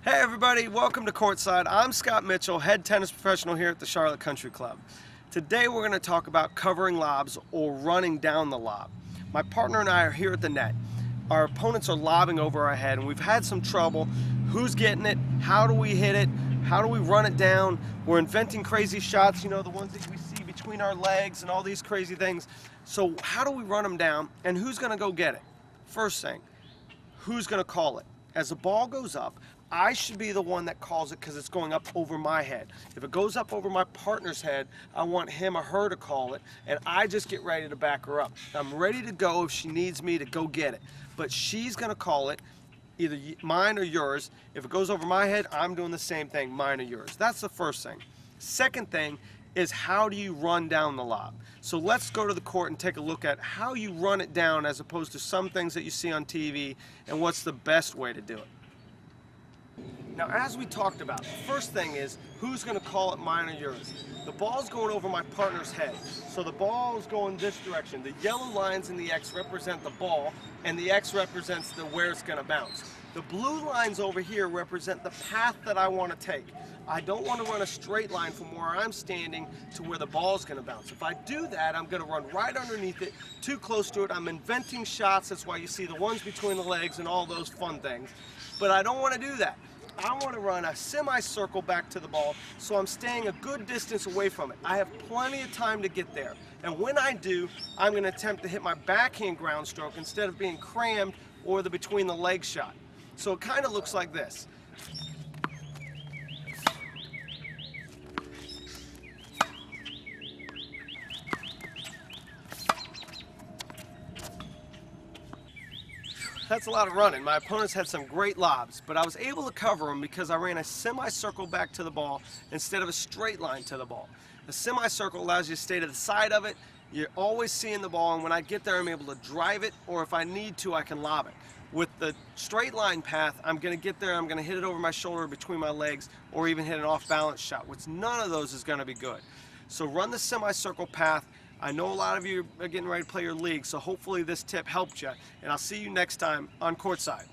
Hey everybody, welcome to Courtside. I'm Scott Mitchell, head tennis professional here at the Charlotte Country Club. Today we're going to talk about covering lobs or running down the lob. My partner and I are here at the net. Our opponents are lobbing over our head and we've had some trouble. Who's getting it? How do we hit it? How do we run it down? We're inventing crazy shots, you know, the ones that we see between our legs and all these crazy things. So how do we run them down and who's going to go get it? First thing, who's going to call it? As the ball goes up, I should be the one that calls it because it's going up over my head. If it goes up over my partner's head, I want him or her to call it, and I just get ready to back her up. I'm ready to go if she needs me to go get it. But she's going to call it, either mine or yours. If it goes over my head, I'm doing the same thing, mine or yours. That's the first thing. Second thing is, how do you run down the lob? So let's go to the court and take a look at how you run it down as opposed to some things that you see on TV, and what's the best way to do it. Now, as we talked about, the first thing is, who's going to call it, mine or yours? The ball's going over my partner's head, so the ball's going this direction. The yellow lines in the X represent the ball, and the X represents where it's going to bounce. The blue lines over here represent the path that I want to take. I don't want to run a straight line from where I'm standing to where the ball's going to bounce. If I do that, I'm going to run right underneath it, too close to it. I'm inventing shots. That's why you see the ones between the legs and all those fun things. But I don't want to do that. I want to run a semicircle back to the ball, so I'm staying a good distance away from it. I have plenty of time to get there. And when I do, I'm going to attempt to hit my backhand ground stroke instead of being crammed or the between the legs shot. So it kind of looks like this. That's a lot of running. My opponents had some great lobs, but I was able to cover them because I ran a semicircle back to the ball instead of a straight line to the ball. A semicircle allows you to stay to the side of it. You're always seeing the ball, and when I get there, I'm able to drive it, or if I need to, I can lob it. With the straight line path, I'm going to get there, I'm going to hit it over my shoulder between my legs, or even hit an off-balance shot, which none of those is going to be good. So run the semicircle path. I know a lot of you are getting ready to play your league, so hopefully this tip helped you, and I'll see you next time on Courtside.